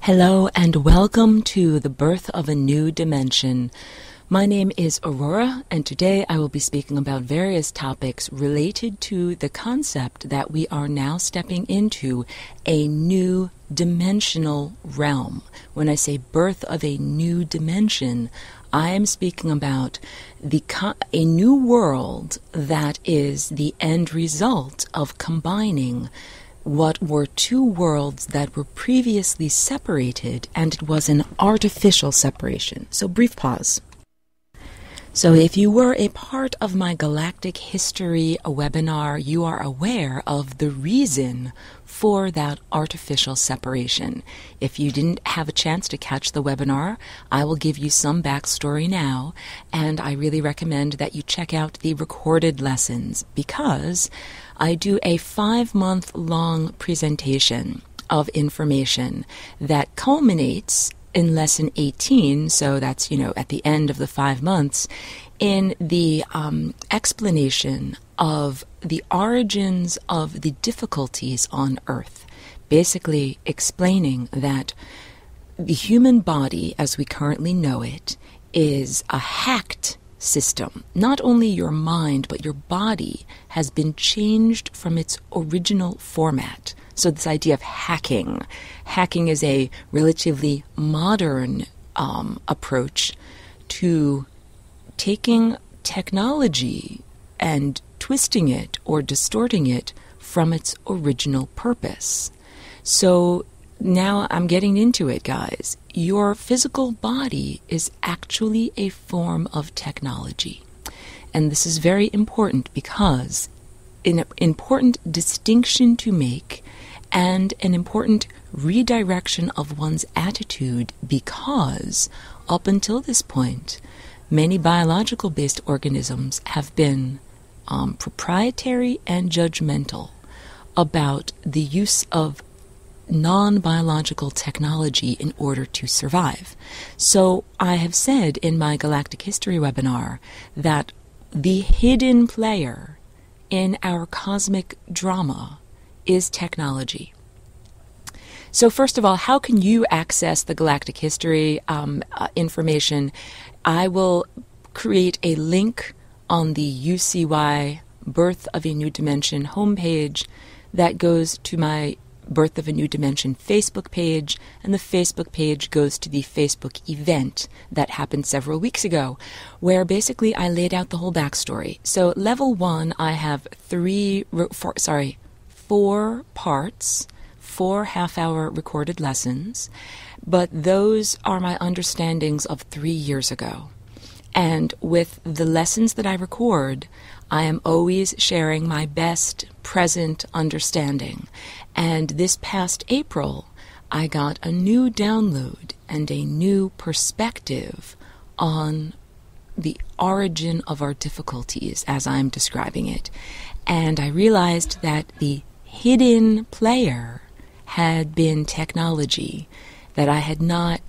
Hello and welcome to the birth of a new dimension. My name is Aurora, and today I will be speaking about various topics related to the concept that we are now stepping into a new dimensional realm. When I say birth of a new dimension, I am speaking about a new world that is the end result of combining what were two worlds that were previously separated, and it was an artificial separation. So, brief pause. So if you were a part of my Galactic History webinar, you are aware of the reason for that artificial separation. If you didn't have a chance to catch the webinar, I will give you some backstory now, and I really recommend that you check out the recorded lessons because I do a 5-month-long presentation of information that culminates in lesson 18, so that's, at the end of the 5 months, in the explanation of the origins of the difficulties on Earth. Basically explaining that the human body, as we currently know it, is a hacked system. Not only your mind, but your body has been changed from its original format. So this idea of hacking is a relatively modern approach to taking technology and twisting it or distorting it from its original purpose. So now I'm getting into it, guys. Your physical body is actually a form of technology. And this is very important because an important distinction to make and an important redirection of one's attitude, because up until this point, many biological-based organisms have been proprietary and judgmental about the use of non-biological technology in order to survive. So I have said in my Galactic History webinar that the hidden player in our cosmic drama is technology. So first of all, how can you access the Galactic History information? I will create a link on the UCY Birth of a New Dimension homepage that goes to my Birth of a New Dimension Facebook page, and the Facebook page goes to the Facebook event that happened several weeks ago, where basically I laid out the whole backstory. So level 1, I have 4 parts, 4 half-hour recorded lessons, but those are my understandings of 3 years ago. And with the lessons that I record, I am always sharing my best present understanding. And this past April, I got a new download and a new perspective on the origin of our difficulties, as I'm describing it. And I realized that the hidden player had been technology, that I had not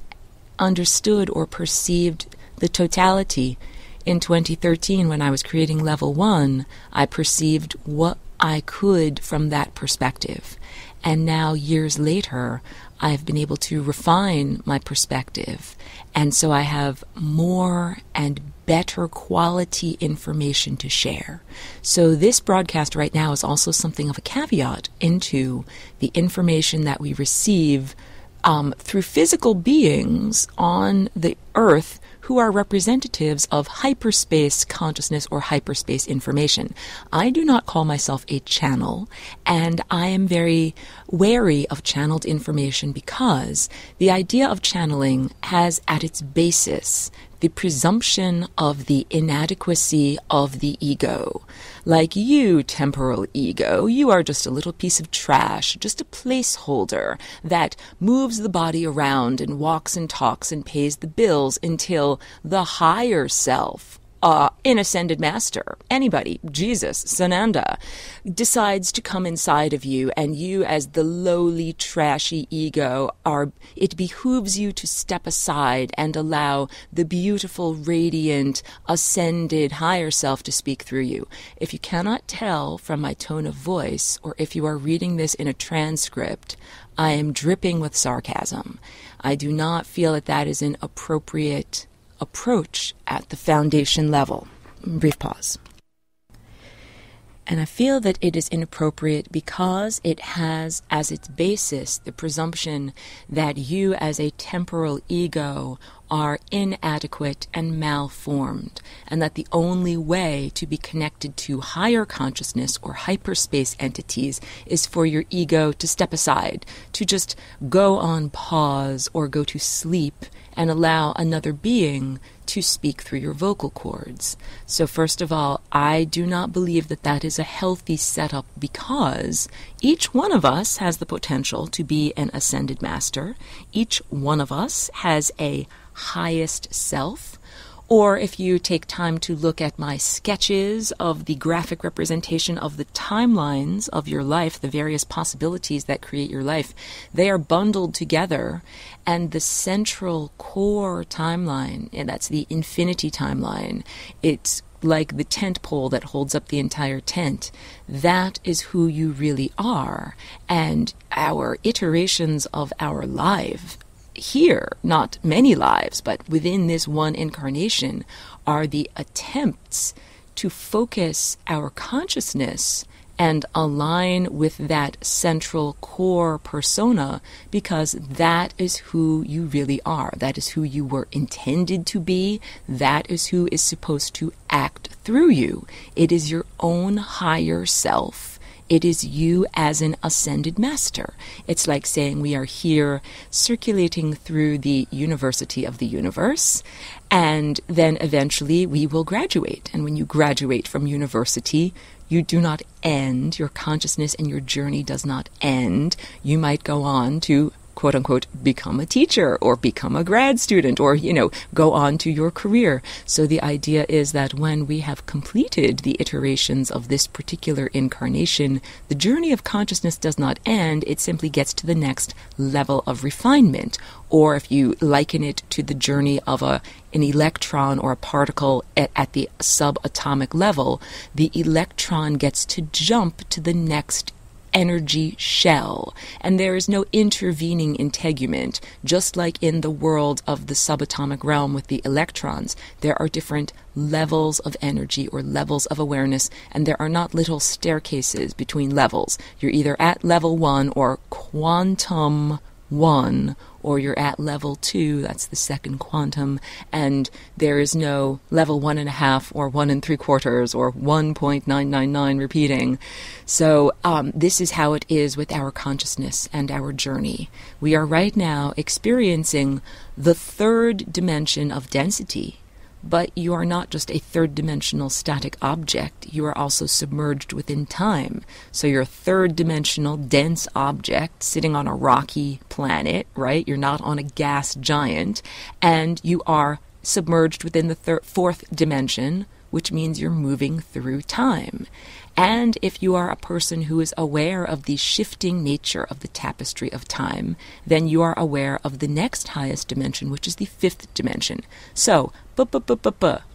understood or perceived the totality. In 2013, when I was creating level 1, I perceived what I could from that perspective. And now, years later, I've been able to refine my perspective. And so I have more and better quality information to share. So this broadcast right now is also something of a caveat into the information that we receive through physical beings on the Earth who are representatives of hyperspace consciousness or hyperspace information. I do not call myself a channel, and I am very wary of channeled information because the idea of channeling has at its basis the presumption of the inadequacy of the ego. Like you, temporal ego, you are just a little piece of trash, just a placeholder that moves the body around and walks and talks and pays the bills until the higher self an ascended master, anybody, Jesus, Sananda, decides to come inside of you, and you as the lowly, trashy ego, it behooves you to step aside and allow the beautiful, radiant, ascended, higher self to speak through you. If you cannot tell from my tone of voice, or if you are reading this in a transcript, I am dripping with sarcasm. I do not feel that that is an appropriate approach at the foundation level. Brief pause. And I feel that it is inappropriate because it has as its basis the presumption that you as a temporal ego are inadequate and malformed, and that the only way to be connected to higher consciousness or hyperspace entities is for your ego to step aside, to just go on pause or go to sleep and allow another being to speak through your vocal cords. So first of all, I do not believe that that is a healthy setup, because each one of us has the potential to be an ascended master. Each one of us has a highest self. Or if you take time to look at my sketches of the graphic representation of the timelines of your life, the various possibilities that create your life, they are bundled together, and the central core timeline, and that's the infinity timeline, it's like the tent pole that holds up the entire tent. That is who you really are. And our iterations of our life here, not many lives, but within this one incarnation, are the attempts to focus our consciousness and align with that central core persona, because that is who you really are. That is who you were intended to be. That is who is supposed to act through you. It is your own higher self. It is you as an ascended master. It's like saying we are here circulating through the university of the universe, and then eventually we will graduate. And when you graduate from university, you do not end. Your consciousness and your journey does not end. You might go on to, quote unquote, become a teacher or become a grad student, or, go on to your career. So the idea is that when we have completed the iterations of this particular incarnation, the journey of consciousness does not end. It simply gets to the next level of refinement. Or if you liken it to the journey of an electron or a particle at the subatomic level, the electron gets to jump to the next energy shell, and there is no intervening integument. Just like in the world of the subatomic realm with the electrons, there are different levels of energy or levels of awareness, and there are not little staircases between levels. You're either at level 1 or quantum 1, or you're at level 2, that's the second quantum, and there is no level 1.5 or 1 3/4 or 1.999 repeating. So this is how it is with our consciousness and our journey. We are right now experiencing the third dimension of density. But you are not just a third-dimensional static object. You are also submerged within time. So you're a third-dimensional dense object sitting on a rocky planet, right? You're not on a gas giant. And you are submerged within the fourth dimension, which means you're moving through time. And if you are a person who is aware of the shifting nature of the tapestry of time, then you are aware of the next highest dimension, which is the fifth dimension. So,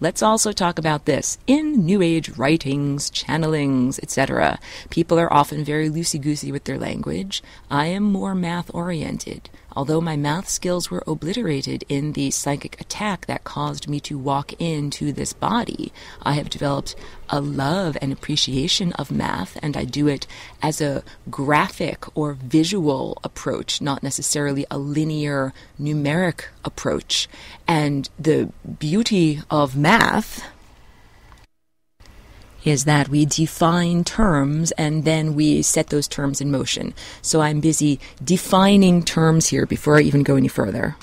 let's also talk about this. In New Age writings, channelings, etc., people are often very loosey-goosey with their language. I am more math-oriented. Although my math skills were obliterated in the psychic attack that caused me to walk into this body, I have developed a love and appreciation of math, and I do it as a graphic or visual approach, not necessarily a linear numeric approach. And the beauty of math is that we define terms and then we set those terms in motion. So I'm busy defining terms here before I even go any further.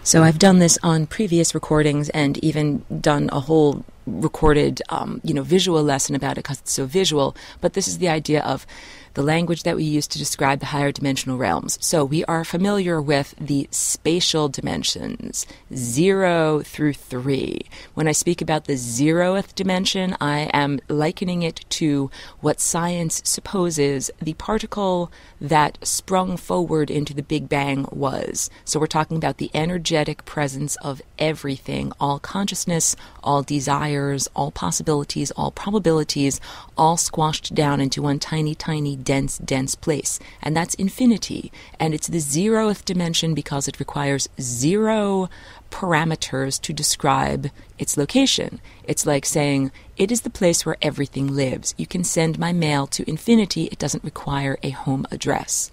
So I've done this on previous recordings and even done a whole recorded, visual lesson about it because it's so visual. But this is the idea of the language that we use to describe the higher dimensional realms. So we are familiar with the spatial dimensions, 0 through 3. When I speak about the 0th dimension, I am likening it to what science supposes the particle that sprung forward into the Big Bang was. So we're talking about the energetic presence of everything, all consciousness, all desires, all possibilities, all probabilities, all squashed down into one tiny, tiny, dense place. And that's infinity. And it's the 0th dimension because it requires 0 parameters to describe its location. It's like saying, it is the place where everything lives. You can send my mail to infinity. It doesn't require a home address.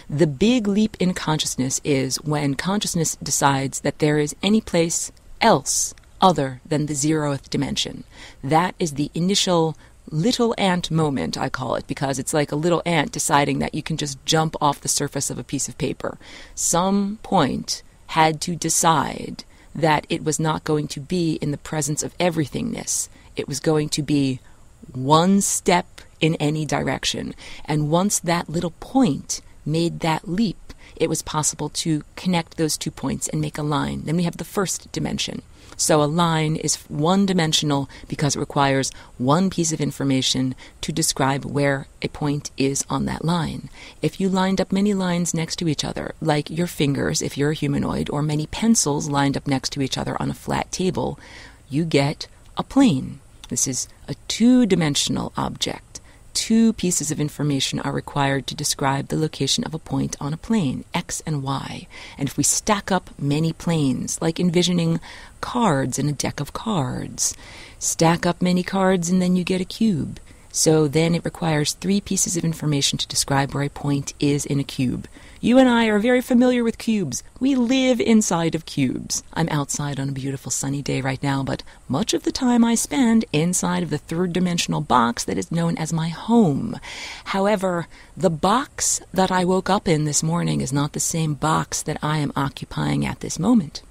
The big leap in consciousness is when consciousness decides that there is any place else other than the 0th dimension. That is the initial little ant moment, I call it, because it's like a little ant deciding that you can just jump off the surface of a piece of paper. Some point had to decide that it was not going to be in the presence of everythingness. It was going to be one step in any direction. And once that little point made that leap, it was possible to connect those 2 points and make a line. Then we have the first dimension. So a line is one-dimensional because it requires one piece of information to describe where a point is on that line. If you lined up many lines next to each other, like your fingers if you're a humanoid, or many pencils lined up next to each other on a flat table, you get a plane. This is a 2-dimensional object. 2 pieces of information are required to describe the location of a point on a plane, X and Y. And if we stack up many planes, like envisioning cards in a deck of cards, stack up many cards and then you get a cube. So then it requires 3 pieces of information to describe where a point is in a cube. You and I are very familiar with cubes. We live inside of cubes. I'm outside on a beautiful sunny day right now, but much of the time I spend inside of the 3rd-dimensional box that is known as my home. However, the box that I woke up in this morning is not the same box that I am occupying at this moment.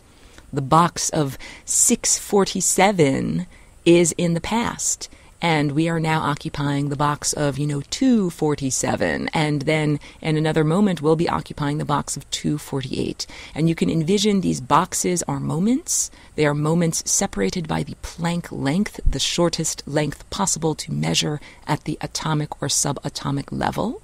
The box of 647 is in the past. And we are now occupying the box of, 247. And then in another moment, we'll be occupying the box of 248. And you can envision these boxes are moments. They are moments separated by the Planck length, the shortest length possible to measure at the atomic or subatomic level.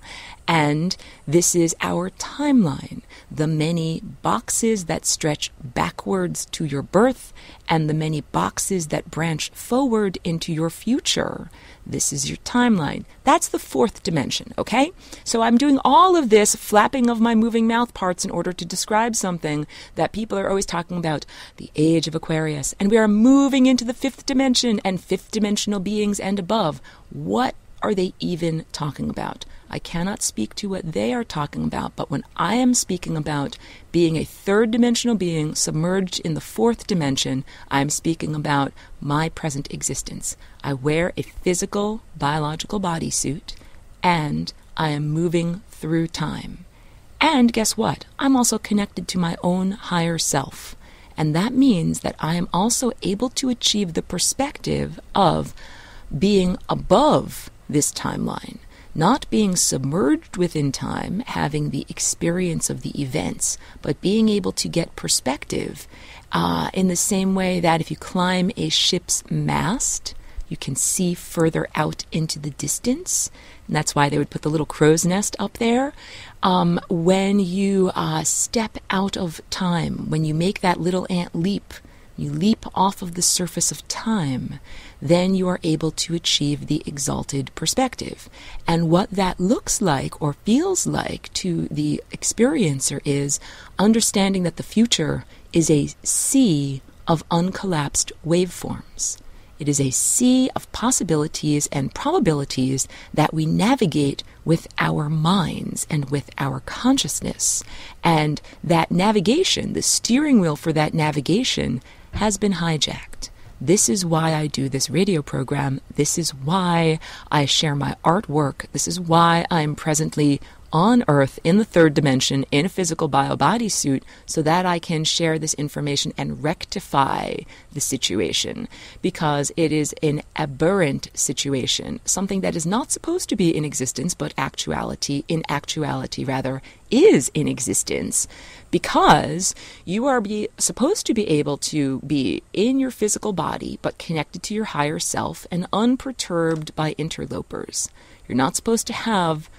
And this is our timeline, the many boxes that stretch backwards to your birth and the many boxes that branch forward into your future. This is your timeline. That's the 4th dimension, okay? So I'm doing all of this flapping of my moving mouth parts in order to describe something that people are always talking about, the age of Aquarius. And we are moving into the 5th dimension and 5th dimensional beings and above. What are they even talking about? I cannot speak to what they are talking about, but when I am speaking about being a 3rd-dimensional being submerged in the 4th dimension, I am speaking about my present existence. I wear a physical, biological bodysuit, and I am moving through time. And guess what? I'm also connected to my own higher self. And that means that I am also able to achieve the perspective of being above this timeline. Not being submerged within time, having the experience of the events, but being able to get perspective in the same way that if you climb a ship's mast, you can see further out into the distance. And that's why they would put the little crow's nest up there. When you step out of time, when you make that little ant leap, you leap off of the surface of time, then you are able to achieve the exalted perspective. And what that looks like or feels like to the experiencer is understanding that the future is a sea of uncollapsed waveforms. It is a sea of possibilities and probabilities that we navigate with our minds and with our consciousness. And that navigation, the steering wheel for that navigation, has been hijacked. This is why I do this radio program. This is why I share my artwork. This is why I'm presently on Earth in the third dimension in a physical bio-body suit so that I can share this information and rectify the situation, because it is an aberrant situation, something that is not supposed to be in existence, but in actuality is in existence, because you are supposed to be able to be in your physical body but connected to your higher self and unperturbed by interlopers. You're not supposed to have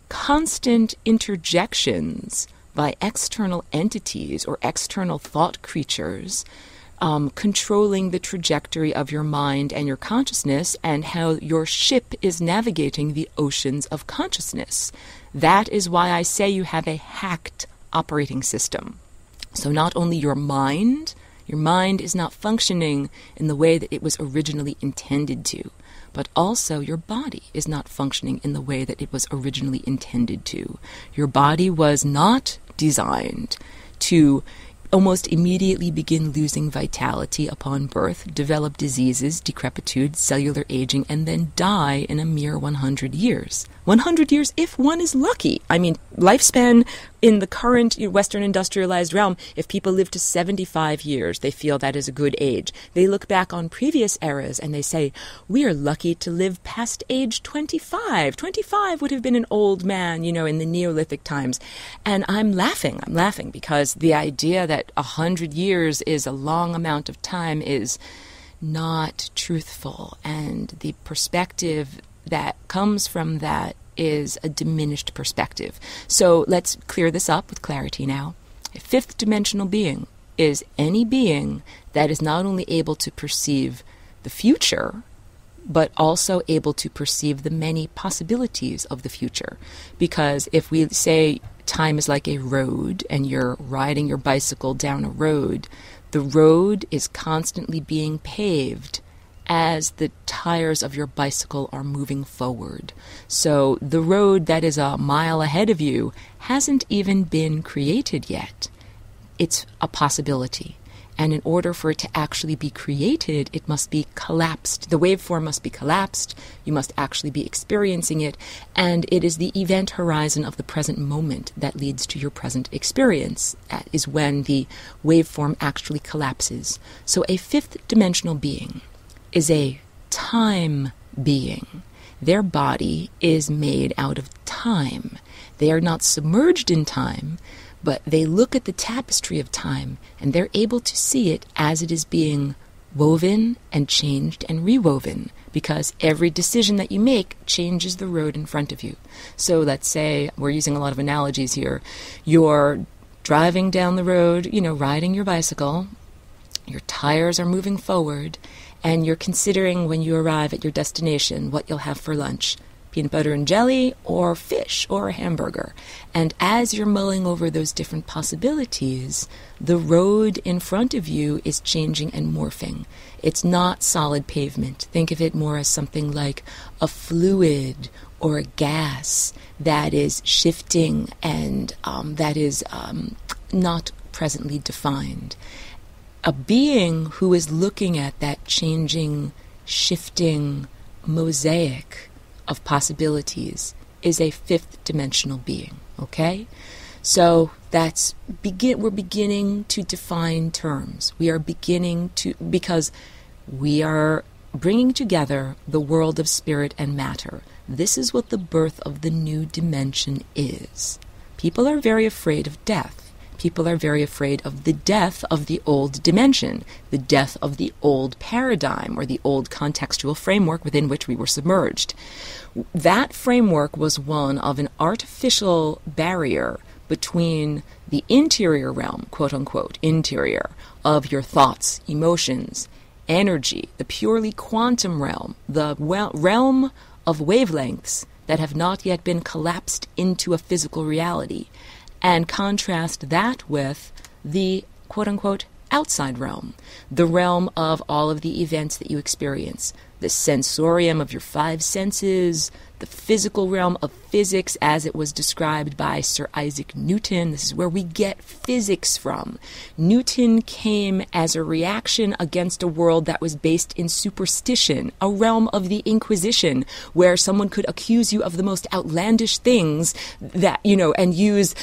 constant interjections by external entities or external thought creatures controlling the trajectory of your mind and your consciousness and how your ship is navigating the oceans of consciousness. That is why I say you have a hacked operating system. So not only your mind is not functioning in the way that it was originally intended to, but also your body is not functioning in the way that it was originally intended to. Your body was not designed to almost immediately begin losing vitality upon birth, develop diseases, decrepitude, cellular aging, and then die in a mere 100 years. 100 years if one is lucky. I mean, lifespan in the current Western industrialized realm, if people live to 75 years, they feel that is a good age. They look back on previous eras and they say, we are lucky to live past age 25. 25 would have been an old man, in the Neolithic times. And I'm laughing because the idea that 100 years is a long amount of time is not truthful. And the perspective that comes from that is a diminished perspective. So let's clear this up with clarity now. A fifth dimensional being is any being that is not only able to perceive the future, but also able to perceive the many possibilities of the future. Because if we say time is like a road and you're riding your bicycle down a road, the road is constantly being paved as the tires of your bicycle are moving forward. So the road that is a mile ahead of you hasn't even been created yet. It's a possibility. And in order for it to actually be created, it must be collapsed. The waveform must be collapsed. You must actually be experiencing it. And it is the event horizon of the present moment that leads to your present experience. That is when the waveform actually collapses. So a fifth dimensional being is a time being. Their body is made out of time. They are not submerged in time, but they look at the tapestry of time and they're able to see it as it is being woven and changed and rewoven, because every decision that you make changes the road in front of you. So let's say, we're using a lot of analogies here, you're driving down the road, riding your bicycle, your tires are moving forward, and you're considering when you arrive at your destination what you'll have for lunch. Peanut butter and jelly, or fish, or a hamburger. And as you're mulling over those different possibilities, the road in front of you is changing and morphing. It's not solid pavement. Think of it more as something like a fluid or a gas that is shifting and that is not presently defined. A being who is looking at that changing, shifting mosaic of possibilities is a fifth dimensional being, okay? So we're beginning to define terms. We are beginning to, because we are bringing together the world of spirit and matter. This is what the birth of the new dimension is. People are very afraid of death. People are very afraid of the death of the old dimension, the death of the old paradigm or the old contextual framework within which we were submerged. That framework was one of an artificial barrier between the interior realm, quote-unquote, interior, of your thoughts, emotions, energy, the purely quantum realm, the realm of wavelengths that have not yet been collapsed into a physical reality, and contrast that with the quote-unquote outside realm, the realm of all of the events that you experience, the sensorium of your five senses, the physical realm of physics as it was described by Sir Isaac Newton. This is where we get physics from. Newton came as a reaction against a world that was based in superstition, a realm of the Inquisition, where someone could accuse you of the most outlandish things that, and use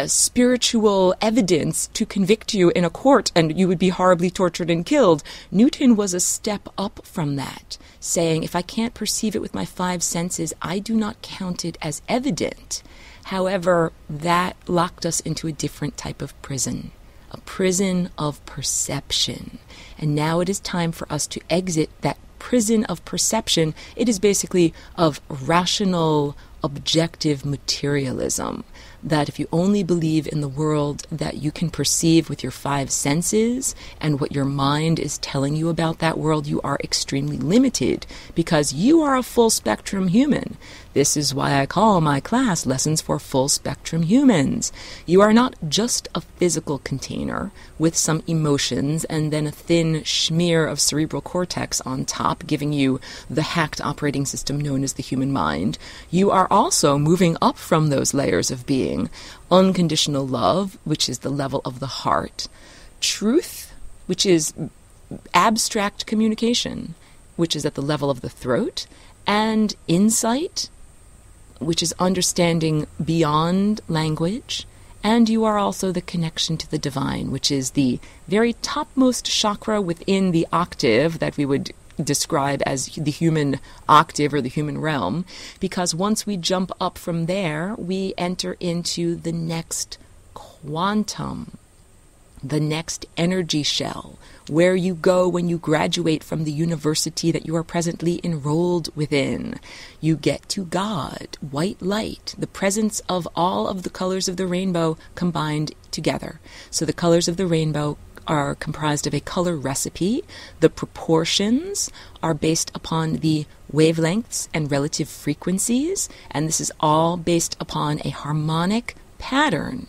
spiritual evidence to convict you in a court, and you would be horribly tortured and killed. Newton was a step up from that, saying, if I can't perceive it with my five senses, I do not count it as evident. However, that locked us into a different type of prison, a prison of perception. And now it is time for us to exit that prison of perception. It is basically of rational, objective materialism, that if you only believe in the world that you can perceive with your five senses and what your mind is telling you about that world, you are extremely limited because you are a full spectrum human. This is why I call my class Lessons for Full Spectrum Humans. You are not just a physical container with some emotions and then a thin smear of cerebral cortex on top giving you the hacked operating system known as the human mind. You are also moving up from those layers of being. Unconditional love, which is the level of the heart. Truth, which is abstract communication, which is at the level of the throat. And insight, which is understanding beyond language. And you are also the connection to the divine, which is the very topmost chakra within the octave that we would describe as the human octave or the human realm, because once we jump up from there, we enter into the next quantum, the next energy shell, where you go when you graduate from the university that you are presently enrolled within. You get to God, white light, the presence of all of the colors of the rainbow combined together. So the colors of the rainbow are comprised of a color recipe. The proportions are based upon the wavelengths and relative frequencies, and this is all based upon a harmonic pattern.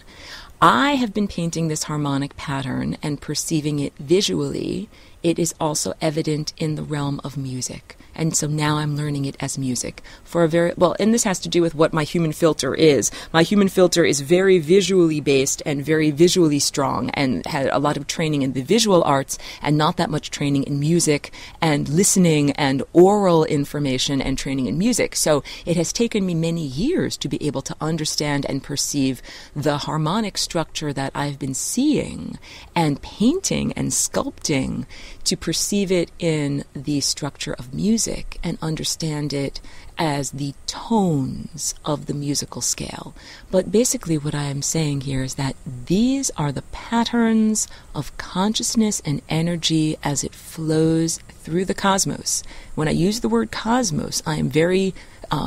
I have been painting this harmonic pattern and perceiving it visually. It is also evident in the realm of music. And so now I'm learning it as music for a very, well, and this has to do with what my human filter is. My human filter is very visually based and very visually strong and had a lot of training in the visual arts and not that much training in music and listening and oral information and training in music. So it has taken me many years to be able to understand and perceive the harmonic structure that I've been seeing and painting and sculpting, to perceive it in the structure of music and understand it as the tones of the musical scale. But basically what I am saying here is that these are the patterns of consciousness and energy as it flows through the cosmos. When I use the word cosmos, I am very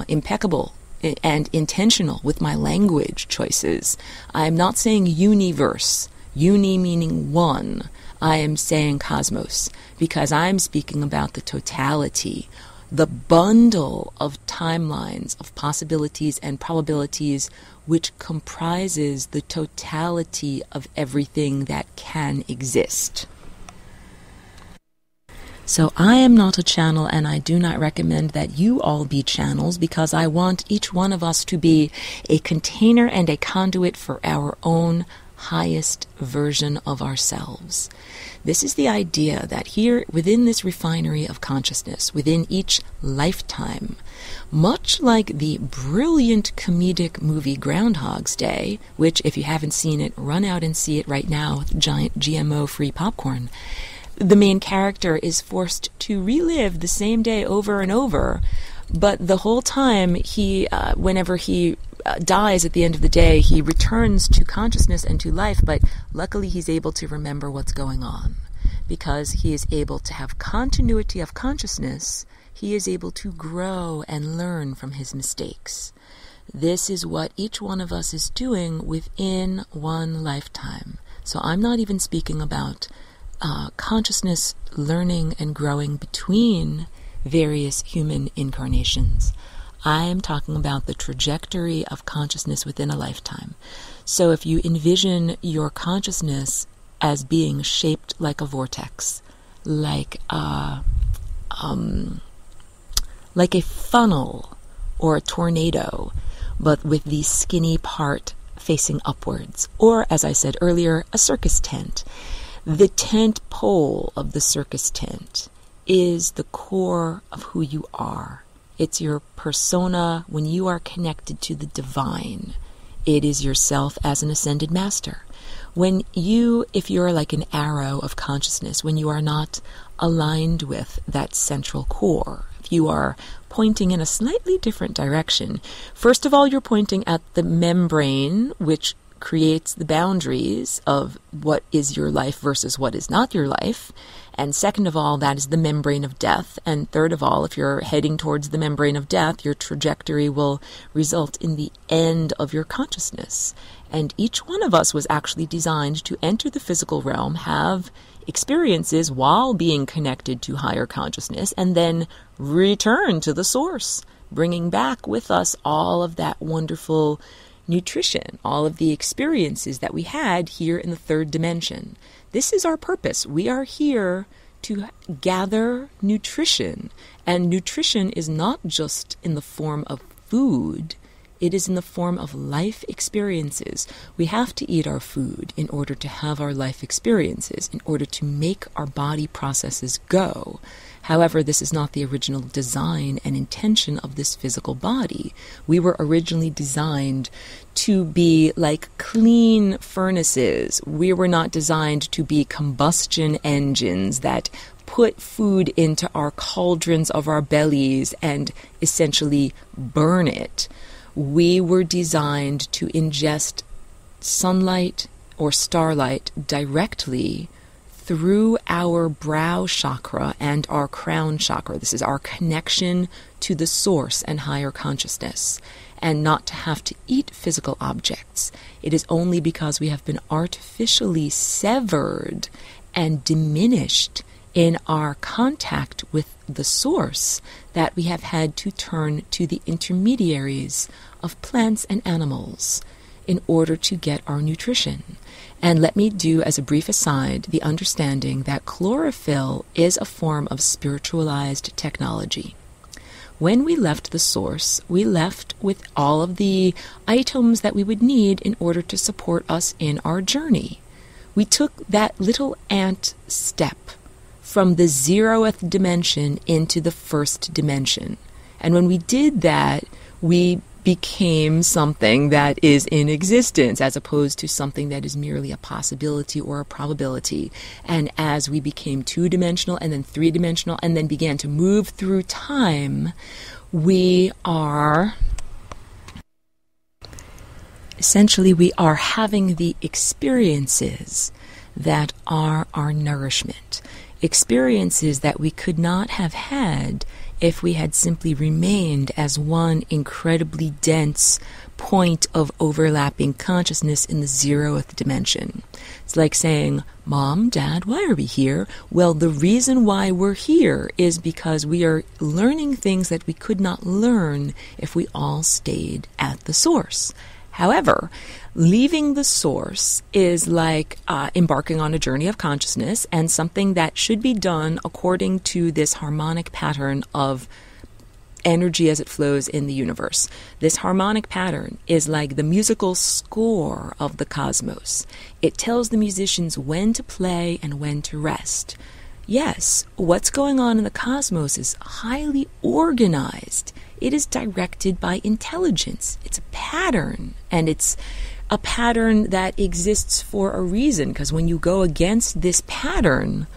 impeccable and intentional with my language choices. I am not saying universe, uni meaning one. I am saying cosmos because I'm speaking about the totality, the bundle of timelines, of possibilities and probabilities, which comprises the totality of everything that can exist. So I am not a channel, and I do not recommend that you all be channels, because I want each one of us to be a container and a conduit for our own highest version of ourselves. This is the idea that here within this refinery of consciousness, within each lifetime, much like the brilliant comedic movie Groundhog's Day, which if you haven't seen it, run out and see it right now with giant GMO-free popcorn, the main character is forced to relive the same day over and over, but the whole time whenever he dies at the end of the day, he returns to consciousness and to life, but luckily he's able to remember what's going on. Because he is able to have continuity of consciousness, he is able to grow and learn from his mistakes. This is what each one of us is doing within one lifetime. So I'm not even speaking about consciousness learning and growing between various human incarnations. I am talking about the trajectory of consciousness within a lifetime. So if you envision your consciousness as being shaped like a vortex, like a like a funnel or a tornado, but with the skinny part facing upwards, or, as I said earlier, a circus tent. The tent pole of the circus tent is the core of who you are. It's your persona when you are connected to the divine. It is yourself as an ascended master. If you're like an arrow of consciousness, when you are not aligned with that central core, if you are pointing in a slightly different direction, first of all, you're pointing at the membrane, which creates the boundaries of what is your life versus what is not your life. And second of all, that is the membrane of death. And third of all, if you're heading towards the membrane of death, your trajectory will result in the end of your consciousness. And each one of us was actually designed to enter the physical realm, have experiences while being connected to higher consciousness, and then return to the source, bringing back with us all of that wonderful nutrition, all of the experiences that we had here in the third dimension. This is our purpose. We are here to gather nutrition. And nutrition is not just in the form of food. It is in the form of life experiences. We have to eat our food in order to have our life experiences, in order to make our body processes go. However, this is not the original design and intention of this physical body. We were originally designed to be like clean furnaces. We were not designed to be combustion engines that put food into our cauldrons of our bellies and essentially burn it. We were designed to ingest sunlight or starlight directly through our brow chakra and our crown chakra. This is our connection to the source and higher consciousness, and not to have to eat physical objects. It is only because we have been artificially severed and diminished in our contact with the source that we have had to turn to the intermediaries of plants and animals in order to get our nutrition. And let me do, as a brief aside, the understanding that chlorophyll is a form of spiritualized technology. When we left the source, we left with all of the items that we would need in order to support us in our journey. We took that little ant step from the 0th dimension into the first dimension. And when we did that, we became something that is in existence as opposed to something that is merely a possibility or a probability. And as we became 2-dimensional and then 3-dimensional and then began to move through time, we are having the experiences that are our nourishment. Experiences that we could not have had if we had simply remained as one incredibly dense point of overlapping consciousness in the 0th dimension. It's like saying, Mom, Dad, why are we here? Well, the reason why we're here is because we are learning things that we could not learn if we all stayed at the source. However, leaving the source is like embarking on a journey of consciousness, and something that should be done according to this harmonic pattern of energy as it flows in the universe. This harmonic pattern is like the musical score of the cosmos. It tells the musicians when to play and when to rest. Yes, what's going on in the cosmos is highly organized. It is directed by intelligence. It's a pattern, and it's a pattern that exists for a reason, because when you go against this pattern,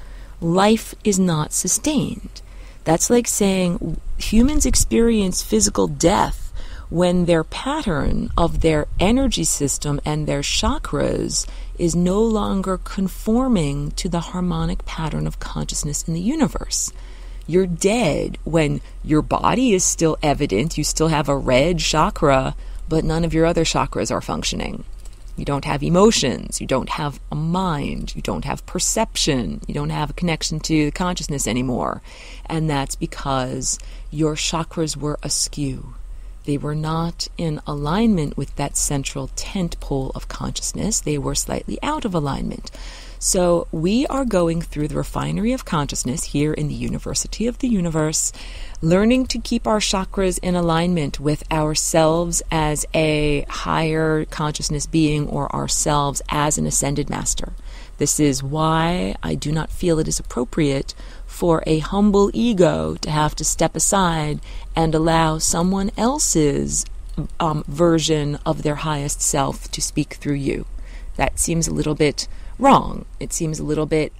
life is not sustained. That's like saying humans experience physical death when their pattern of their energy system and their chakras is no longer conforming to the harmonic pattern of consciousness in the universe. You're dead when your body is still evident, you still have a red chakra, but none of your other chakras are functioning. You don't have emotions, you don't have a mind, you don't have perception, you don't have a connection to consciousness anymore. And that's because your chakras were askew. They were not in alignment with that central tent pole of consciousness. They were slightly out of alignment. So we are going through the refinery of consciousness here in the University of the Universe, learning to keep our chakras in alignment with ourselves as a higher consciousness being or ourselves as an ascended master. This is why I do not feel it is appropriate for a humble ego to have to step aside and allow someone else's version of their highest self to speak through you. That seems a little bit wrong. It seems a little bit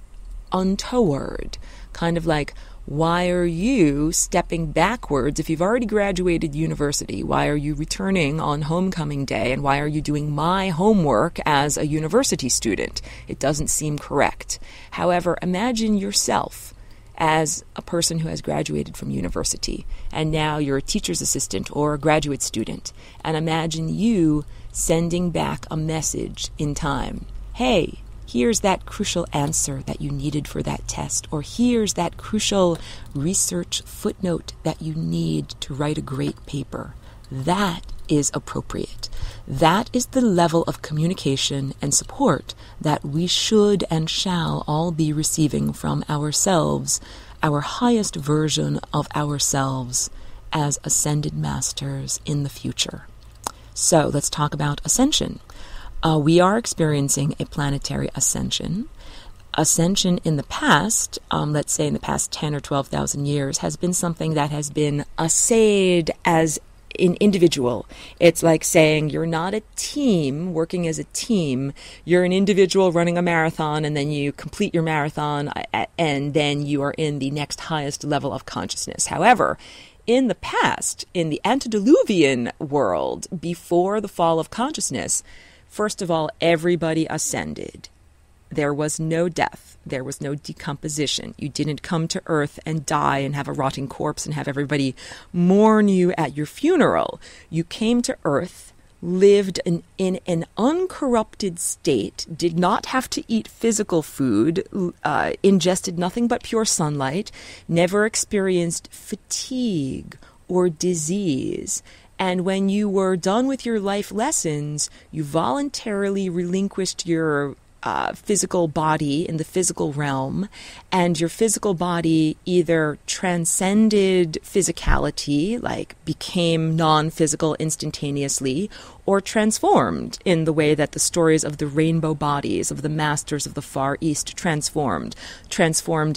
untoward. Kind of like, why are you stepping backwards if you've already graduated university? Why are you returning on homecoming day? And why are you doing my homework as a university student? It doesn't seem correct. However, imagine yourself as a person who has graduated from university, and now you're a teacher's assistant or a graduate student, and imagine you sending back a message in time. Hey, here's that crucial answer that you needed for that test, or here's that crucial research footnote that you need to write a great paper. That is appropriate. That is the level of communication and support that we should and shall all be receiving from ourselves, our highest version of ourselves as ascended masters in the future. So let's talk about ascension. We are experiencing a planetary ascension. Ascension in the past, let's say in the past 10 or 12,000 years, has been something that has been assayed as an individual. It's like saying you're not a team working as a team. You're an individual running a marathon, and then you complete your marathon, and then you are in the next highest level of consciousness. However, in the past, in the antediluvian world, before the fall of consciousness, first of all, everybody ascended. There was no death. There was no decomposition. You didn't come to Earth and die and have a rotting corpse and have everybody mourn you at your funeral. You came to Earth, lived in an uncorrupted state, did not have to eat physical food, ingested nothing but pure sunlight, never experienced fatigue or disease. And when you were done with your life lessons, you voluntarily relinquished your physical body in the physical realm, and your physical body either transcended physicality, like became non-physical instantaneously, or transformed in the way that the stories of the rainbow bodies of the masters of the Far East transformed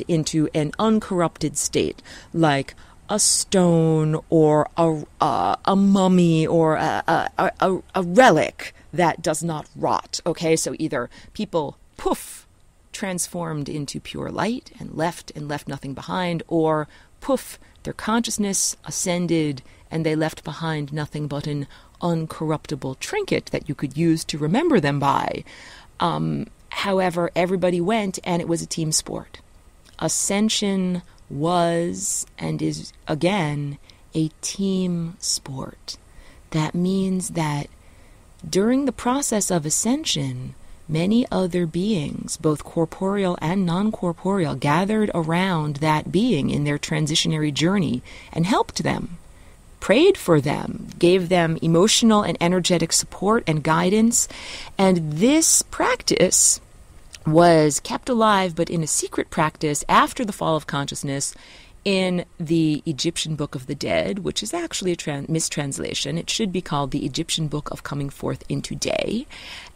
into an uncorrupted state, like a stone or a mummy or a relic that does not rot. Okay, so either people poof transformed into pure light and left nothing behind, or poof, their consciousness ascended and they left behind nothing but an uncorruptible trinket that you could use to remember them by. However, everybody went, and it was a team sport. Ascension was and is again a team sport. That means that during the process of ascension, many other beings, both corporeal and non-corporeal, gathered around that being in their transitionary journey and helped them, prayed for them, gave them emotional and energetic support and guidance. And this practice was kept alive, but in a secret practice after the fall of consciousness, in the Egyptian Book of the Dead, which is actually a mistranslation. It should be called the Egyptian Book of Coming Forth into Day,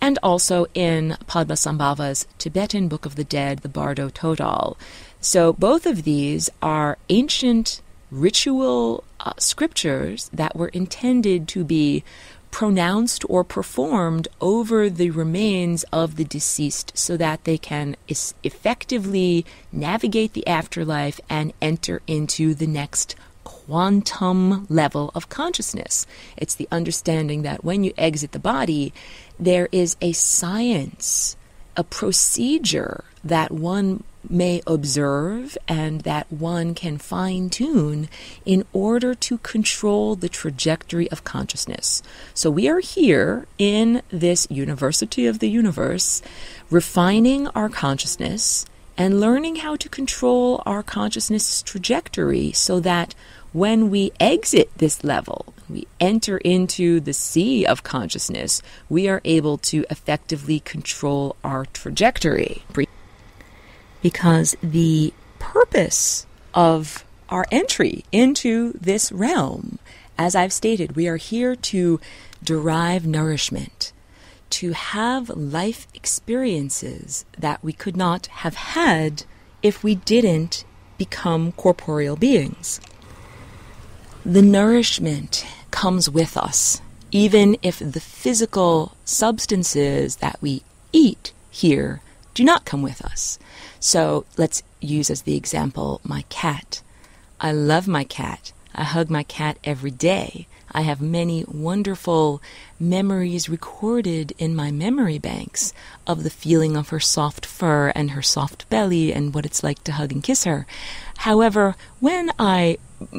and also in Padmasambhava's Tibetan Book of the Dead, the Bardo Todal. So both of these are ancient ritual scriptures that were intended to be pronounced or performed over the remains of the deceased so that they can effectively navigate the afterlife and enter into the next quantum level of consciousness. It's the understanding that when you exit the body, there is a science, a procedure that one may observe and that one can fine-tune in order to control the trajectory of consciousness. So we are here in this University of the Universe, refining our consciousness and learning how to control our consciousness trajectory so that when we exit this level, we enter into the sea of consciousness, we are able to effectively control our trajectory. because the purpose of our entry into this realm, as I've stated, we are here to derive nourishment, to have life experiences that we could not have had if we didn't become corporeal beings. The nourishment comes with us, even if the physical substances that we eat here do not come with us. So let's use as the example my cat. I love my cat. I hug my cat every day. I have many wonderful memories recorded in my memory banks of the feeling of her soft fur and her soft belly and what it's like to hug and kiss her. However, when I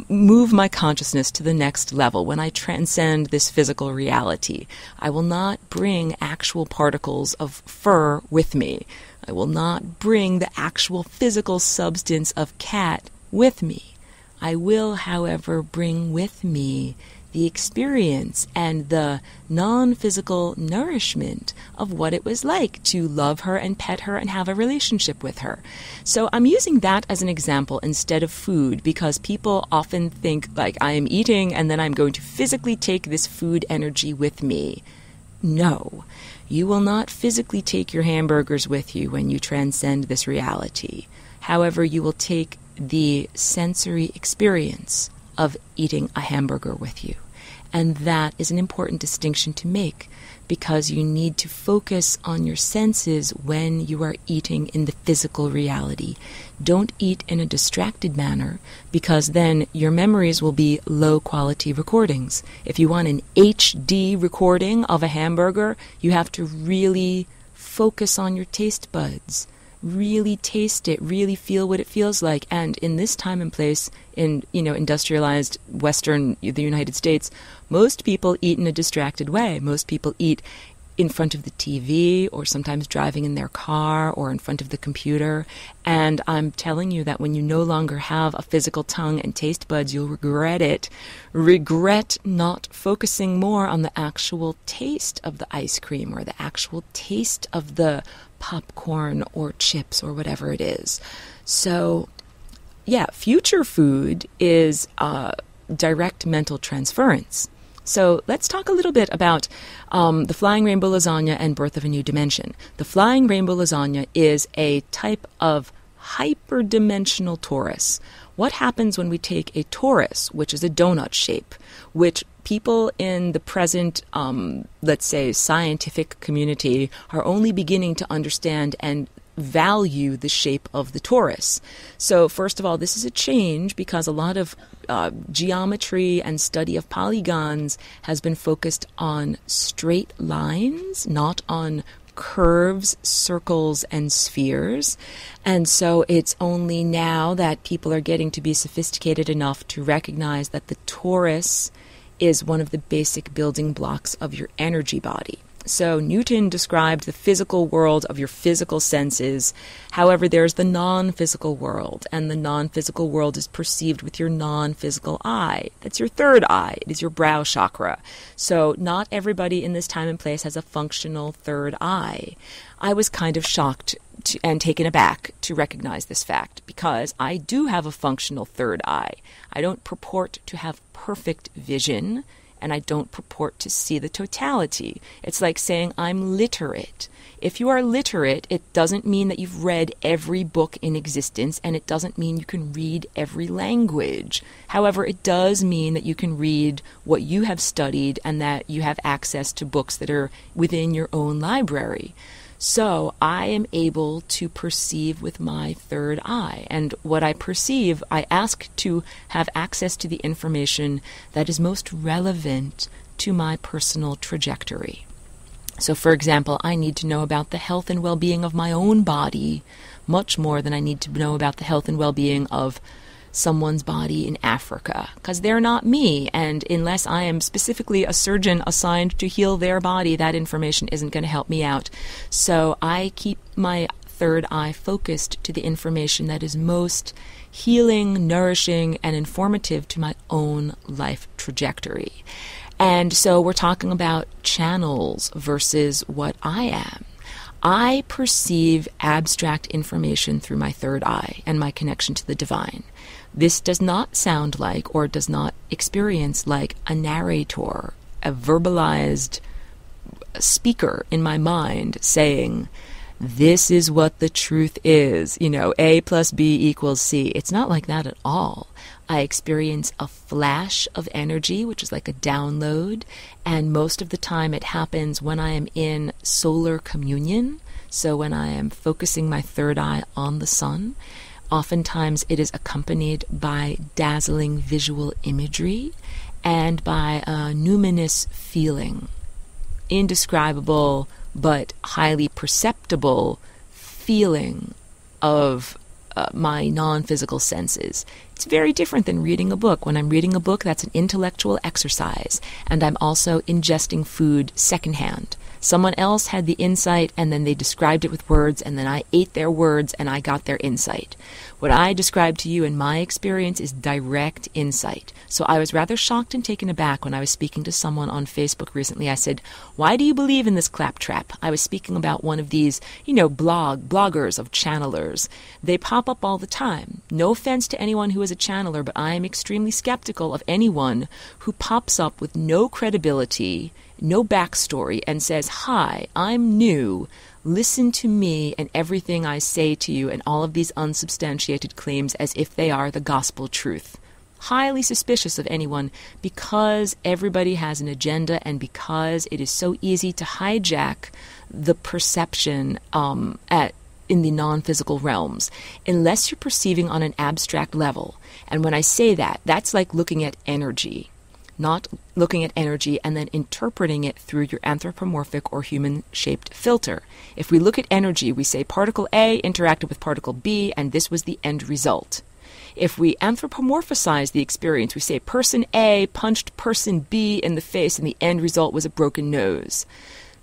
move my consciousness to the next level, when I transcend this physical reality, I will not bring actual particles of fur with me. I will not bring the actual physical substance of cat with me. I will, however, bring with me the experience and the non-physical nourishment of what it was like to love her and pet her and have a relationship with her. So I'm using that as an example instead of food, because people often think like I am eating and then I'm going to physically take this food energy with me. No, you will not physically take your hamburgers with you when you transcend this reality. However, you will take the sensory experience of eating a hamburger with you. And that is an important distinction to make, because you need to focus on your senses when you are eating in the physical reality. Don't eat in a distracted manner, because then your memories will be low-quality recordings. If you want an HD recording of a hamburger, you have to really focus on your taste buds. Really taste it, really feel what it feels like. And in this time and place, in industrialized Western, the United States, most people eat in a distracted way. Most people eat in front of the TV, or sometimes driving in their car, or in front of the computer. And I'm telling you that when you no longer have a physical tongue and taste buds, you'll regret it. Regret not focusing more on the actual taste of the ice cream, or the actual taste of the popcorn or chips or whatever it is. So, yeah, future food is direct mental transference. So let's talk a little bit about the Flying Rainbow Lasagna and Birth of a New Dimension. The Flying Rainbow Lasagna is a type of hyperdimensional torus. What happens when we take a torus, which is a donut shape, which people in the present, let's say, scientific community are only beginning to understand and value the shape of the torus. So first of all, this is a change because a lot of geometry and study of polygons has been focused on straight lines, not on curves, circles, and spheres. And so it's only now that people are getting to be sophisticated enough to recognize that the torus is one of the basic building blocks of your energy body. So Newton described the physical world of your physical senses. However, there's the non-physical world, and the non-physical world is perceived with your non-physical eye. That's your third eye. It is your brow chakra. So not everybody in this time and place has a functional third eye. I was kind of shocked and taken aback to recognize this fact, because I do have a functional third eye. I don't purport to have perfect vision, and I don't purport to see the totality. It's like saying I'm literate. If you are literate, it doesn't mean that you've read every book in existence, and it doesn't mean you can read every language. However, it does mean that you can read what you have studied and that you have access to books that are within your own library. So I am able to perceive with my third eye. And what I perceive, I ask to have access to the information that is most relevant to my personal trajectory. So, for example, I need to know about the health and well-being of my own body much more than I need to know about the health and well-being of someone's body in Africa, because they're not me, and unless I am specifically a surgeon assigned to heal their body, that information isn't going to help me out. So I keep my third eye focused to the information that is most healing, nourishing, and informative to my own life trajectory. And so we're talking about channels versus what I am. I perceive abstract information through my third eye and my connection to the divine. This does not sound like or does not experience like a narrator, a verbalized speaker in my mind saying, this is what the truth is, A plus B equals C. It's not like that at all. I experience a flash of energy, which is like a download, and most of the time it happens when I am in solar communion, so when I am focusing my third eye on the sun. Oftentimes it is accompanied by dazzling visual imagery and by a numinous feeling, indescribable but highly perceptible feeling of my non-physical senses. It's very different than reading a book. When I'm reading a book, that's an intellectual exercise, and I'm also ingesting food secondhand. Someone else had the insight, and then they described it with words, and then I ate their words, and I got their insight. What I described to you in my experience is direct insight. So I was rather shocked and taken aback when I was speaking to someone on Facebook recently. I said, why do you believe in this claptrap? I was speaking about one of these, bloggers of channelers. They pop up all the time. No offense to anyone who is a channeler, but I am extremely skeptical of anyone who pops up with no credibility, no backstory, and says, hi, I'm new, listen to me and everything I say to you, and all of these unsubstantiated claims as if they are the gospel truth. Highly suspicious of anyone because everybody has an agenda and because it is so easy to hijack the perception in the non-physical realms, unless you're perceiving on an abstract level. And when I say that, that's like looking at energy. Not looking at energy and then interpreting it through your anthropomorphic or human-shaped filter. If we look at energy, we say particle A interacted with particle B, and this was the end result. If we anthropomorphize the experience, we say person A punched person B in the face, and the end result was a broken nose.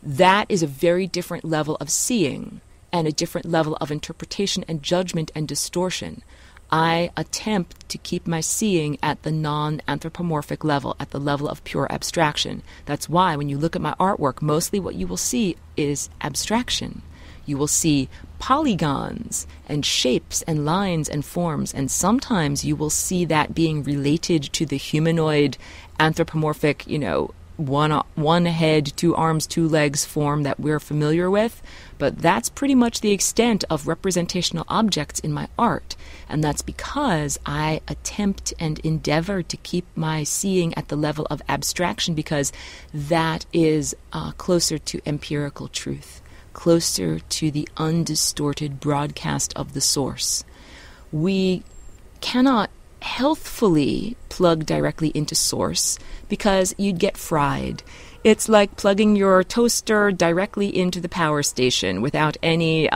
That is a very different level of seeing and a different level of interpretation and judgment and distortion. I attempt to keep my seeing at the non-anthropomorphic level, at the level of pure abstraction. That's why when you look at my artwork, mostly what you will see is abstraction. You will see polygons and shapes and lines and forms, and sometimes you will see that being related to the humanoid, anthropomorphic, one head, two arms, two legs form that we're familiar with, but that's pretty much the extent of representational objects in my art, and that's because I attempt and endeavor to keep my seeing at the level of abstraction, because that is closer to empirical truth, closer to the undistorted broadcast of the source. We cannot healthfully plug directly into source because you'd get fried. It's like plugging your toaster directly into the power station without any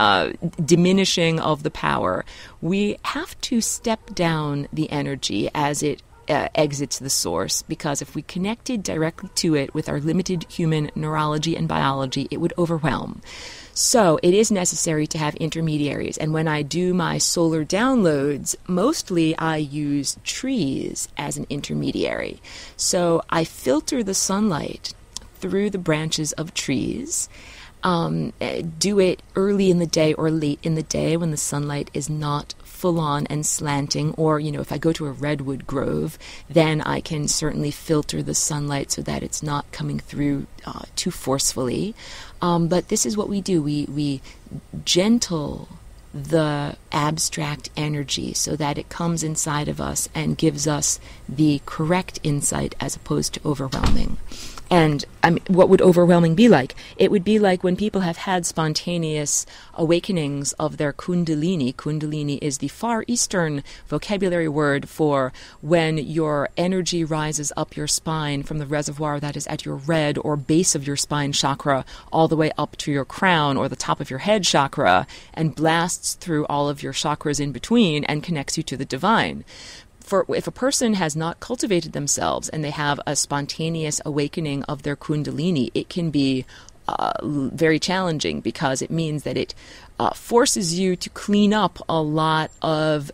diminishing of the power. We have to step down the energy as it exits the source, because if we connected directly to it with our limited human neurology and biology, it would overwhelm. So it is necessary to have intermediaries. And when I do my solar downloads, mostly I use trees as an intermediary. So I filter the sunlight through the branches of trees, do it early in the day or late in the day when the sunlight is not full on and slanting, or if I go to a redwood grove, then I can certainly filter the sunlight so that it's not coming through too forcefully. But this is what we do. We gentle the abstract energy so that it comes inside of us and gives us the correct insight as opposed to overwhelming. And what would overwhelming be like? It would be like when people have had spontaneous awakenings of their kundalini. Kundalini is the Far Eastern vocabulary word for when your energy rises up your spine from the reservoir that is at your red or base of your spine chakra all the way up to your crown or the top of your head chakra and blasts through all of your chakras in between and connects you to the divine. If a person has not cultivated themselves and they have a spontaneous awakening of their kundalini, it can be very challenging, because it means that it forces you to clean up a lot of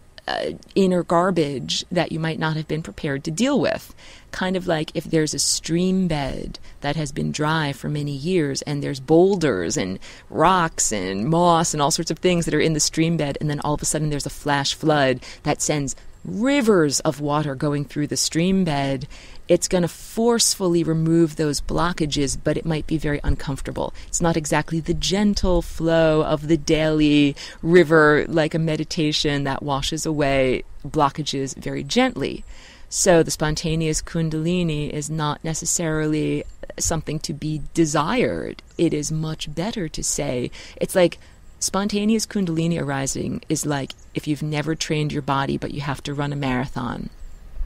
inner garbage that you might not have been prepared to deal with. Kind of like if there's a stream bed that has been dry for many years and there's boulders and rocks and moss and all sorts of things that are in the stream bed, and then all of a sudden there's a flash flood that sends rivers of water going through the stream bed. It's going to forcefully remove those blockages, but it might be very uncomfortable. It's not exactly the gentle flow of the daily river, like a meditation that washes away blockages very gently. So the spontaneous kundalini is not necessarily something to be desired. It is much better to say, it's like spontaneous kundalini arising is like if you've never trained your body, but you have to run a marathon.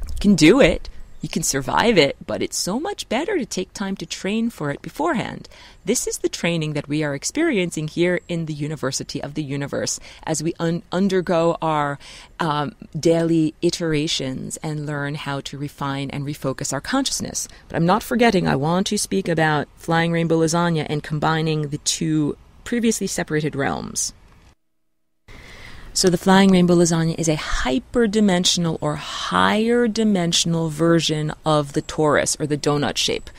You can do it. You can survive it, but it's so much better to take time to train for it beforehand. This is the training that we are experiencing here in the University of the Universe as we undergo our daily iterations and learn how to refine and refocus our consciousness. But I'm not forgetting, I want to speak about Flying Rainbow Lasagna and combining the two previously separated realms. So the Flying Rainbow Lasagna is a hyperdimensional or higher dimensional version of the torus or the donut shape.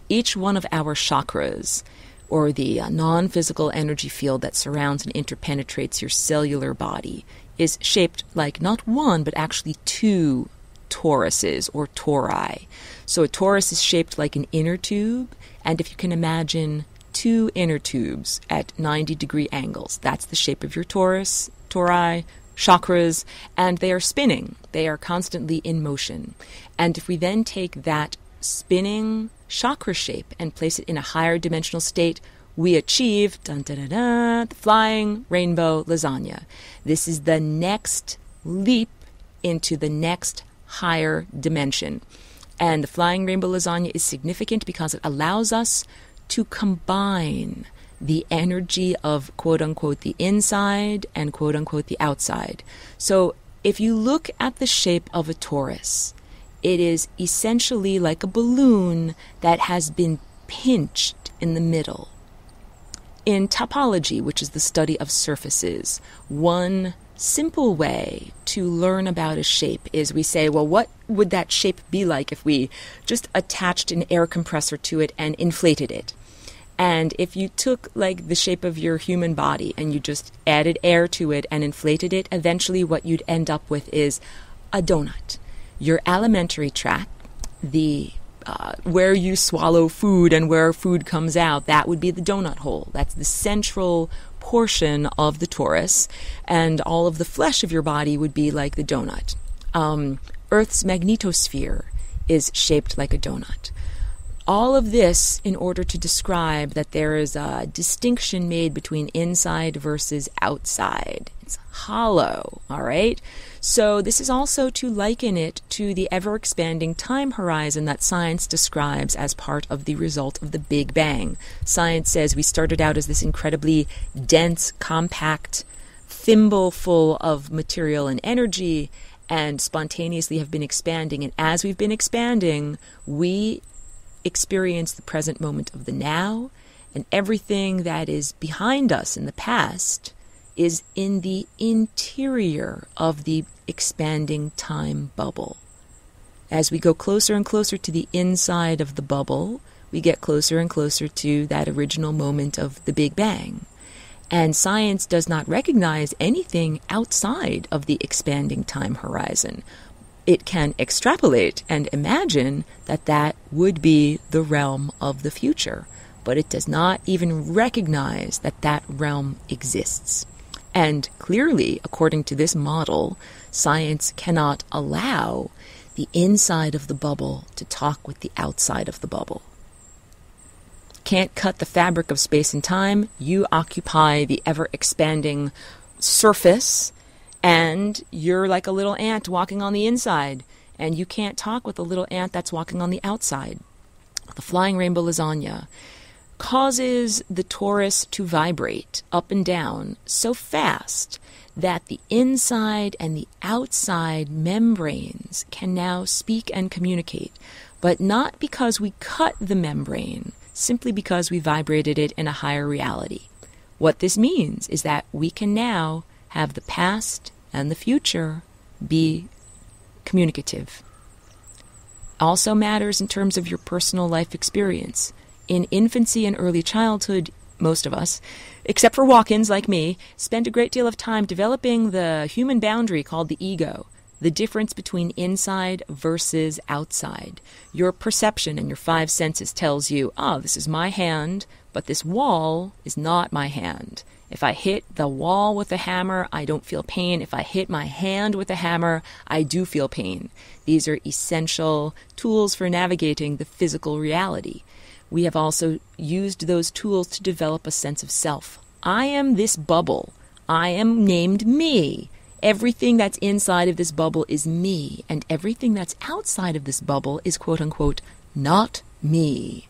Each one of our chakras, or the non-physical energy field that surrounds and interpenetrates your cellular body, is shaped like not one but actually two toruses or tori. So a torus is shaped like an inner tube, and if you can imagine two inner tubes at 90-degree angles, that's the shape of your torus. Tori, chakras, and they are spinning. They are constantly in motion. And if we then take that spinning chakra shape and place it in a higher dimensional state, we achieve the Flying Rainbow Lasagna. This is the next leap into the next higher dimension. And the Flying Rainbow Lasagna is significant because it allows us to combine the energy of quote-unquote the inside and quote-unquote the outside. So if you look at the shape of a torus, it is essentially like a balloon that has been pinched in the middle. In topology, which is the study of surfaces, one simple way to learn about a shape is we say, well, what would that shape be like if we just attached an air compressor to it and inflated it? And if you took like the shape of your human body and you just added air to it and inflated it, eventually what you'd end up with is a donut. Your alimentary tract, the where you swallow food and where food comes out, that would be the donut hole. That's the central portion of the torus, and all of the flesh of your body would be like the donut. Earth's magnetosphere is shaped like a donut. All of this in order to describe that there is a distinction made between inside versus outside. It's hollow, all right? So this is also to liken it to the ever-expanding time horizon that science describes as part of the result of the Big Bang. Science says we started out as this incredibly dense, compact thimbleful of material and energy and spontaneously have been expanding. And as we've been expanding, we experience the present moment of the now, and everything that is behind us in the past is in the interior of the expanding time bubble. As we go closer and closer to the inside of the bubble, we get closer and closer to that original moment of the Big Bang. And science does not recognize anything outside of the expanding time horizon. It can extrapolate and imagine that that would be the realm of the future, but it does not even recognize that that realm exists. And clearly, according to this model, science cannot allow the inside of the bubble to talk with the outside of the bubble. Can't cut the fabric of space and time. You occupy the ever-expanding surface, and you're like a little ant walking on the inside, and you can't talk with a little ant that's walking on the outside. The Flying Rainbow Lasagna causes the torus to vibrate up and down so fast that the inside and the outside membranes can now speak and communicate, but not because we cut the membrane, simply because we vibrated it in a higher reality. What this means is that we can now have the past and the future be communicative. Also matters in terms of your personal life experience. In infancy and early childhood, most of us, except for walk-ins like me, spend a great deal of time developing the human boundary called the ego, the difference between inside versus outside. Your perception and your five senses tells you, this is my hand, but this wall is not my hand. If I hit the wall with a hammer, I don't feel pain. If I hit my hand with a hammer, I do feel pain. These are essential tools for navigating the physical reality. We have also used those tools to develop a sense of self. I am this bubble. I am named me. Everything that's inside of this bubble is me, and everything that's outside of this bubble is quote-unquote not me.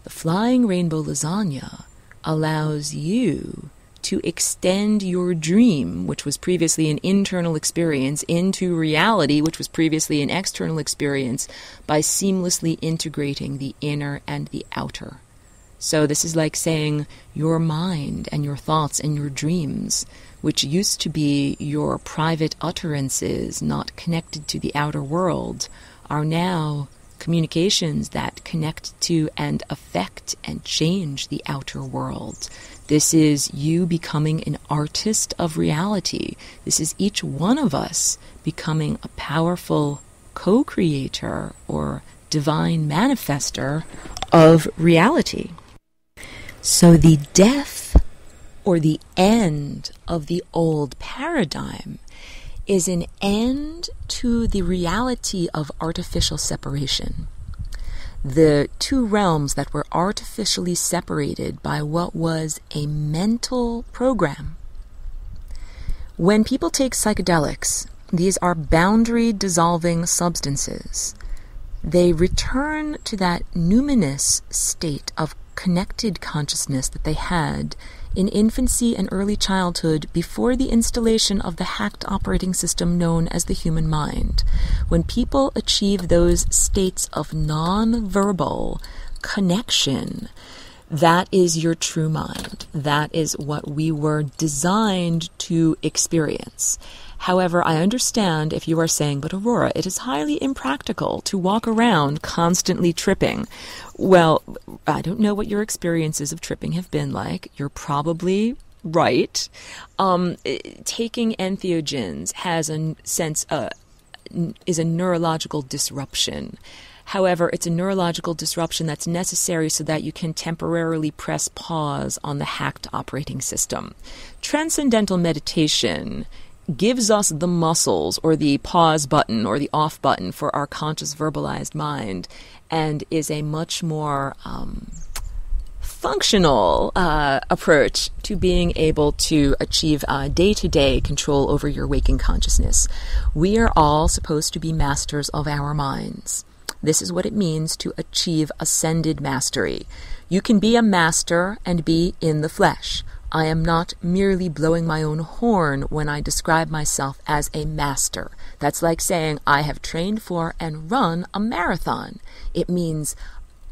The flying rainbow lasagna allows you to extend your dream, which was previously an internal experience, into reality, which was previously an external experience, by seamlessly integrating the inner and the outer. So this is like saying your mind and your thoughts and your dreams, which used to be your private utterances not connected to the outer world, are now communications that connect to and affect and change the outer world. This is you becoming an artist of reality. This is each one of us becoming a powerful co-creator or divine manifester of reality. So the death or the end of the old paradigm is an end to the reality of artificial separation. The two realms that were artificially separated by what was a mental program. When people take psychedelics, these are boundary-dissolving substances. They return to that numinous state of connected consciousness that they had in infancy and early childhood before the installation of the hacked operating system known as the human mind. When people achieve those states of non-verbal connection, that is your true mind. That is what we were designed to experience. However, I understand if you are saying, but Aurora, it is highly impractical to walk around constantly tripping. Well, I don't know what your experiences of tripping have been like. You're probably right. Taking entheogens has a sense, is a neurological disruption. However, it's a neurological disruption that's necessary so that you can temporarily press pause on the hacked operating system. Transcendental meditation gives us the muscles or the pause button or the off button for our conscious verbalized mind, and is a much more functional approach to being able to achieve day-to-day control over your waking consciousness. We are all supposed to be masters of our minds. This is what it means to achieve ascended mastery. You can be a master and be in the flesh. I am not merely blowing my own horn when I describe myself as a master. That's like saying I have trained for and run a marathon. It means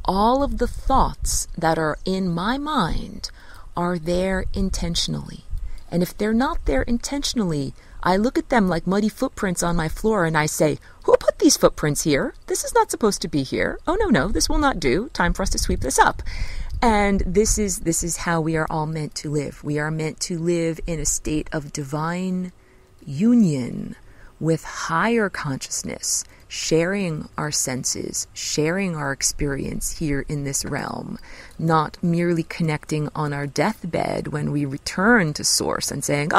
all of the thoughts that are in my mind are there intentionally. And if they're not there intentionally, I look at them like muddy footprints on my floor and I say, who put these footprints here? This is not supposed to be here. Oh, no, this will not do. Time for us to sweep this up. And this is how we are all meant to live. We are meant to live in a state of divine union with higher consciousness, sharing our senses, sharing our experience here in this realm, not merely connecting on our deathbed when we return to Source and saying,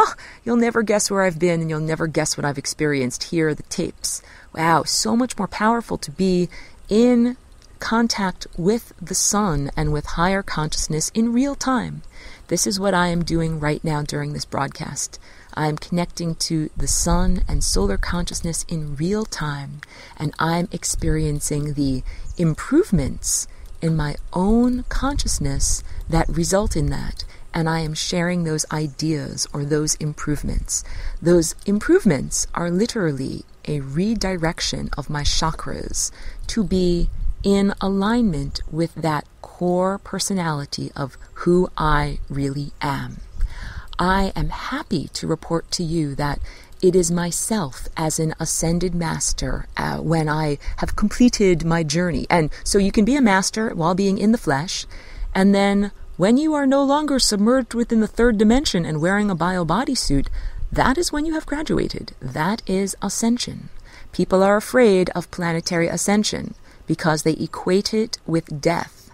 you'll never guess where I've been and you'll never guess what I've experienced. Here are the tapes. Wow, so much more powerful to be in contact with the sun and with higher consciousness in real time. This is what I am doing right now during this broadcast. I'm connecting to the sun and solar consciousness in real time, and I'm experiencing the improvements in my own consciousness that result in that, and I am sharing those ideas or those improvements. Those improvements are literally a redirection of my chakras to be in alignment with that core personality of who I really am. I am happy to report to you that It is myself as an ascended master when I have completed my journey. And so you can be a master while being in the flesh, and then when you are no longer submerged within the third dimension and wearing a bio-bodysuit, that is when you have graduated. That is ascension. People are afraid of planetary ascension because they equate it with death.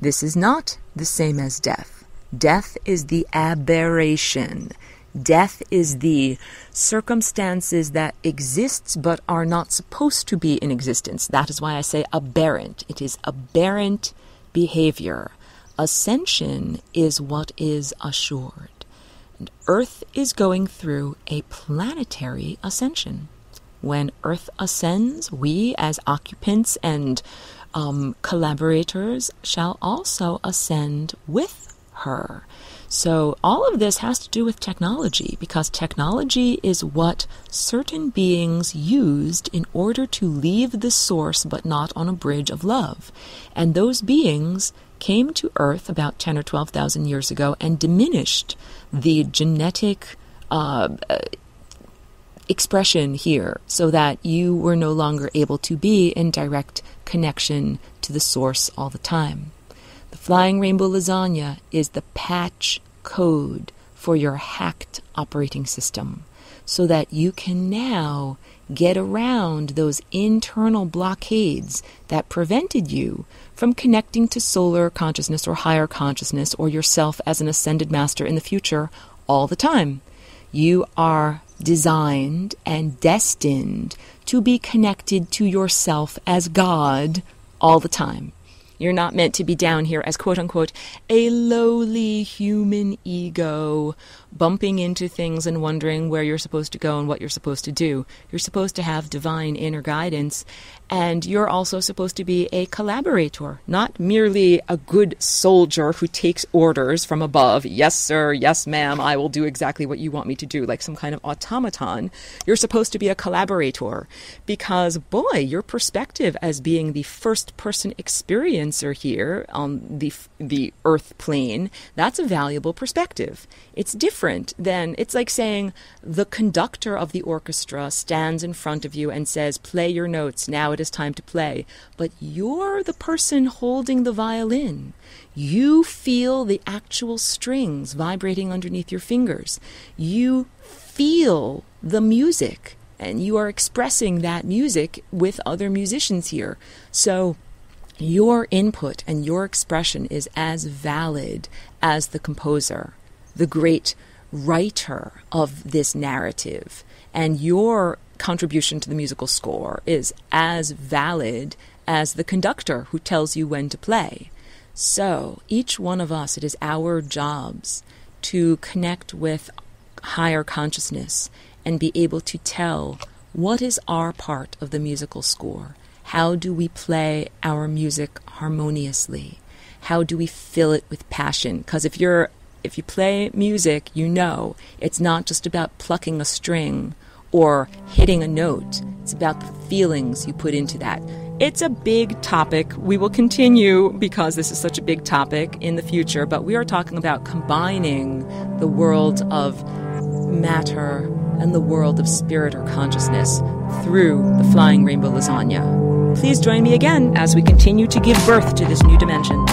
This is not the same as death. Death is the aberration. Death is the circumstances that exists but are not supposed to be in existence. That is why I say aberrant. It is aberrant behavior. Ascension is what is assured. And Earth is going through a planetary ascension. When Earth ascends, we as occupants and collaborators shall also ascend with her. So all of this has to do with technology, because technology is what certain beings used in order to leave the source but not on a bridge of love. And those beings came to Earth about 10 or 12,000 years ago and diminished the genetic expression here so that you were no longer able to be in direct connection to the source all the time. The Flying Rainbow Lasagna is the patch code for your hacked operating system so that you can now get around those internal blockades that prevented you from connecting to solar consciousness or higher consciousness or yourself as an ascended master in the future all the time. You are designed and destined to be connected to yourself as God all the time. You're not meant to be down here as, quote-unquote, a lowly human ego, bumping into things and wondering where you're supposed to go and what you're supposed to do. You're supposed to have divine inner guidance, and you're also supposed to be a collaborator, not merely a good soldier who takes orders from above. Yes, sir, yes, ma'am, I will do exactly what you want me to do, like some kind of automaton. You're supposed to be a collaborator because, boy, your perspective as being the first-person experiencer here on the Earth plane, that's a valuable perspective. It's different than, it's like saying the conductor of the orchestra stands in front of you and says, play your notes, now it is time to play. But you're the person holding the violin. You feel the actual strings vibrating underneath your fingers. You feel the music, and you are expressing that music with other musicians here. So your input and your expression is as valid as the composer, the great writer of this narrative, and your contribution to the musical score is as valid as the conductor who tells you when to play. So each one of us, it is our jobs to connect with higher consciousness and be able to tell what is our part of the musical score. How do we play our music harmoniously? How do we fill it with passion? Because if you play music, you know it's not just about plucking a string or hitting a note. It's about the feelings you put into that. It's a big topic. We will continue because this is such a big topic in the future, but we are talking about combining the world of matter and the world of spirit or consciousness through the Flying Rainbow Lasagna. Please join me again as we continue to give birth to this new dimension.